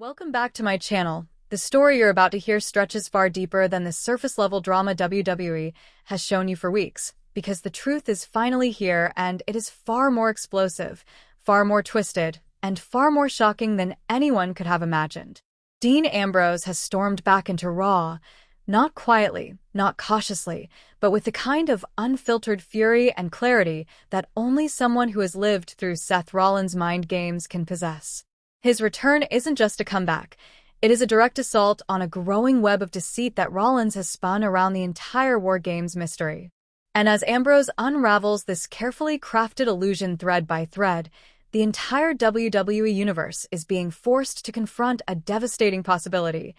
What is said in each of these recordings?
Welcome back to my channel. The story you're about to hear stretches far deeper than the surface-level drama WWE has shown you for weeks, because the truth is finally here and it is far more explosive, far more twisted, and far more shocking than anyone could have imagined. Dean Ambrose has stormed back into Raw, not quietly, not cautiously, but with the kind of unfiltered fury and clarity that only someone who has lived through Seth Rollins' mind games can possess. His return isn't just a comeback. It is a direct assault on a growing web of deceit that Rollins has spun around the entire WarGames mystery. And as Ambrose unravels this carefully crafted illusion thread by thread, the entire WWE universe is being forced to confront a devastating possibility.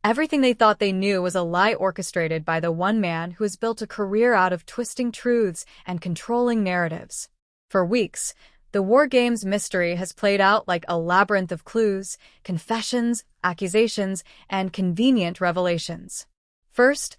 Everything they thought they knew was a lie orchestrated by the one man who has built a career out of twisting truths and controlling narratives. For weeks, the WarGames mystery has played out like a labyrinth of clues, confessions, accusations, and convenient revelations. First,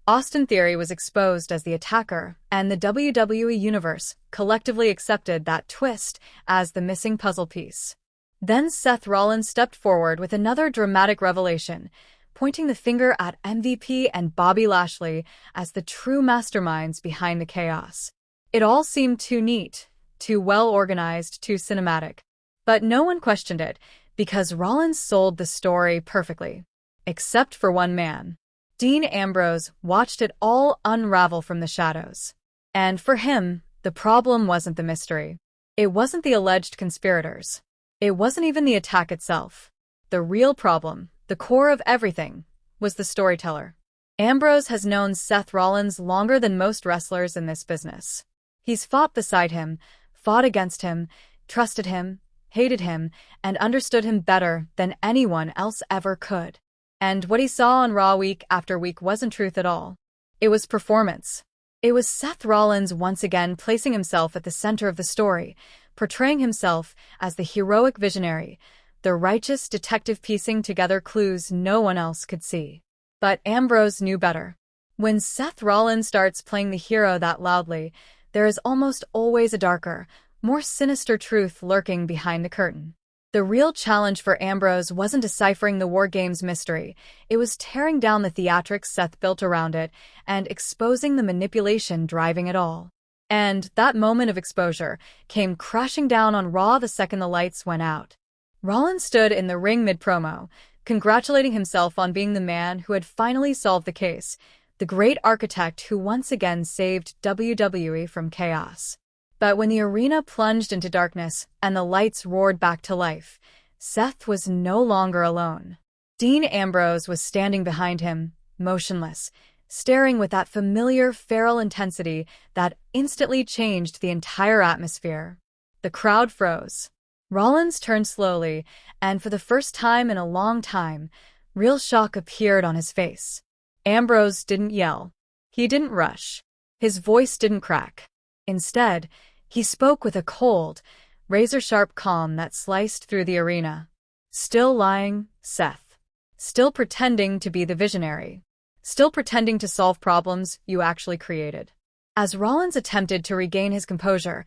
Austin Theory was exposed as the attacker, and the WWE Universe collectively accepted that twist as the missing puzzle piece. Then Seth Rollins stepped forward with another dramatic revelation, pointing the finger at MVP and Bobby Lashley as the true masterminds behind the chaos. It all seemed too neat, too well-organized, too cinematic. But no one questioned it, because Rollins sold the story perfectly. Except for one man. Dean Ambrose watched it all unravel from the shadows. And for him, the problem wasn't the mystery. It wasn't the alleged conspirators. It wasn't even the attack itself. The real problem, the core of everything, was the storyteller. Ambrose has known Seth Rollins longer than most wrestlers in this business. He's fought beside him, fought against him, trusted him, hated him, and understood him better than anyone else ever could. And what he saw on Raw week after week wasn't truth at all. It was performance. It was Seth Rollins once again placing himself at the center of the story, portraying himself as the heroic visionary, the righteous detective piecing together clues no one else could see. But Ambrose knew better. When Seth Rollins starts playing the hero that loudly, there is almost always a darker, more sinister truth lurking behind the curtain. The real challenge for Ambrose wasn't deciphering the WarGames mystery, it was tearing down the theatrics Seth built around it and exposing the manipulation driving it all. And that moment of exposure came crashing down on Raw the second the lights went out. Rollins stood in the ring mid-promo, congratulating himself on being the man who had finally solved the case, the great architect who once again saved WWE from chaos. But when the arena plunged into darkness and the lights roared back to life, Seth was no longer alone. Dean Ambrose was standing behind him, motionless, staring with that familiar feral intensity that instantly changed the entire atmosphere. The crowd froze. Rollins turned slowly, and for the first time in a long time, real shock appeared on his face. Ambrose didn't yell. He didn't rush. His voice didn't crack. Instead, he spoke with a cold, razor-sharp calm that sliced through the arena. Still lying, Seth. Still pretending to be the visionary. Still pretending to solve problems you actually created. As Rollins attempted to regain his composure,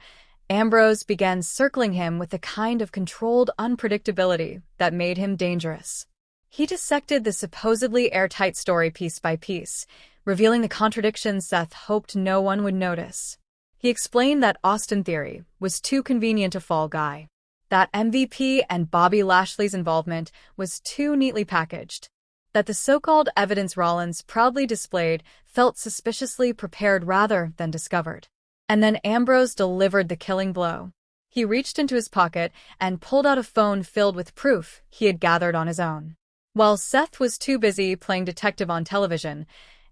Ambrose began circling him with the kind of controlled unpredictability that made him dangerous. He dissected the supposedly airtight story piece by piece, revealing the contradictions Seth hoped no one would notice. He explained that Austin Theory was too convenient a fall guy, that MVP and Bobby Lashley's involvement was too neatly packaged, that the so-called evidence Rollins proudly displayed felt suspiciously prepared rather than discovered. And then Ambrose delivered the killing blow. He reached into his pocket and pulled out a phone filled with proof he had gathered on his own. While Seth was too busy playing detective on television,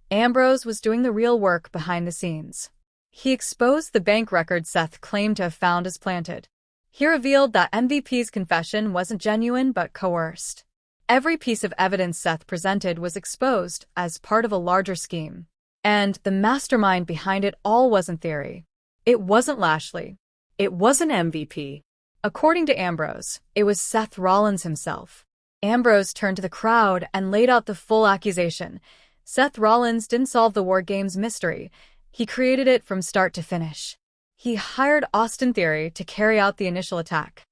Ambrose was doing the real work behind the scenes. He exposed the bank record Seth claimed to have found as planted. He revealed that MVP's confession wasn't genuine but coerced. Every piece of evidence Seth presented was exposed as part of a larger scheme. And the mastermind behind it all wasn't Theory. It wasn't Lashley. It wasn't MVP. According to Ambrose, it was Seth Rollins himself. Ambrose turned to the crowd and laid out the full accusation. Seth Rollins didn't solve the WarGames mystery. He created it from start to finish. He hired Austin Theory to carry out the initial attack.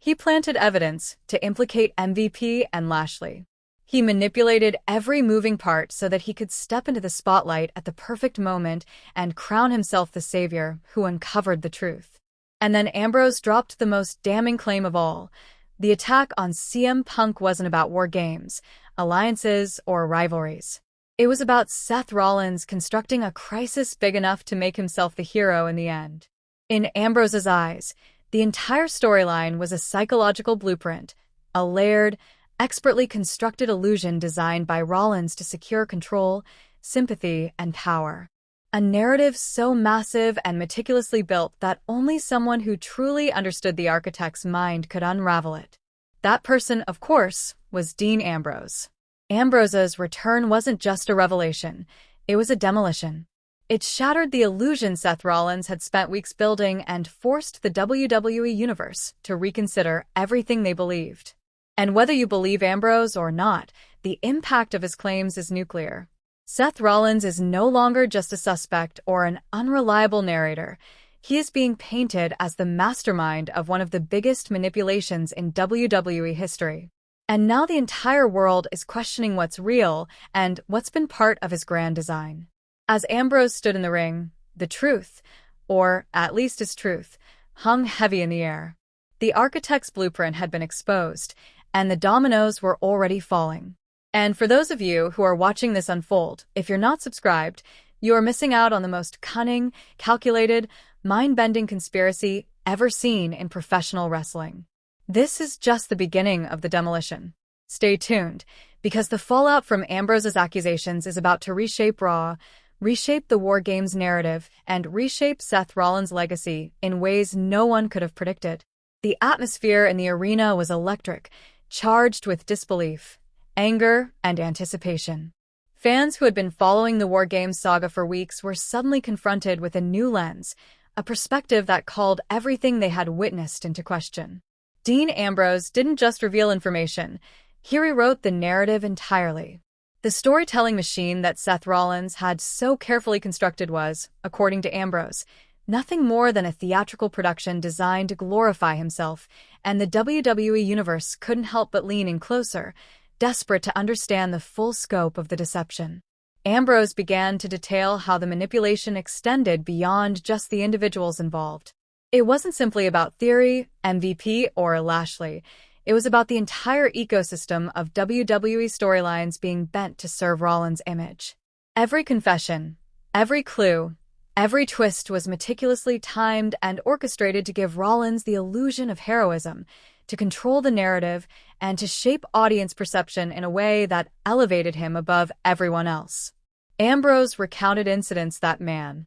He planted evidence to implicate MVP and Lashley. He manipulated every moving part so that he could step into the spotlight at the perfect moment and crown himself the savior who uncovered the truth. And then Ambrose dropped the most damning claim of all. The attack on CM Punk wasn't about WarGames, alliances, or rivalries. It was about Seth Rollins constructing a crisis big enough to make himself the hero in the end. In Ambrose's eyes, the entire storyline was a psychological blueprint, a layered, expertly constructed illusion designed by Rollins to secure control, sympathy, and power. A narrative so massive and meticulously built that only someone who truly understood the architect's mind could unravel it. That person, of course, was Dean Ambrose. Ambrose's return wasn't just a revelation, it was a demolition. It shattered the illusion Seth Rollins had spent weeks building and forced the WWE Universe to reconsider everything they believed. And whether you believe Ambrose or not, the impact of his claims is nuclear. Seth Rollins is no longer just a suspect or an unreliable narrator. He is being painted as the mastermind of one of the biggest manipulations in WWE history. And now the entire world is questioning what's real and what's been part of his grand design. As Ambrose stood in the ring, the truth, or at least his truth, hung heavy in the air. The architect's blueprint had been exposed, and the dominoes were already falling. And for those of you who are watching this unfold, if you're not subscribed, you are missing out on the most cunning, calculated, mind-bending conspiracy ever seen in professional wrestling. This is just the beginning of the demolition. Stay tuned, because the fallout from Ambrose's accusations is about to reshape Raw, reshape the WarGames narrative, and reshape Seth Rollins' legacy in ways no one could have predicted. The atmosphere in the arena was electric, charged with disbelief, anger, and anticipation. Fans who had been following the WarGames saga for weeks were suddenly confronted with a new lens, a perspective that called everything they had witnessed into question. Dean Ambrose didn't just reveal information, he rewrote the narrative entirely. The storytelling machine that Seth Rollins had so carefully constructed was, according to Ambrose, nothing more than a theatrical production designed to glorify himself, and the WWE Universe couldn't help but lean in closer, desperate to understand the full scope of the deception. Ambrose began to detail how the manipulation extended beyond just the individuals involved. It wasn't simply about Theory, MVP, or Lashley. It was about the entire ecosystem of WWE storylines being bent to serve Rollins' image. Every confession, every clue, every twist was meticulously timed and orchestrated to give Rollins the illusion of heroism, to control the narrative, and to shape audience perception in a way that elevated him above everyone else. Ambrose recounted incidents that, man,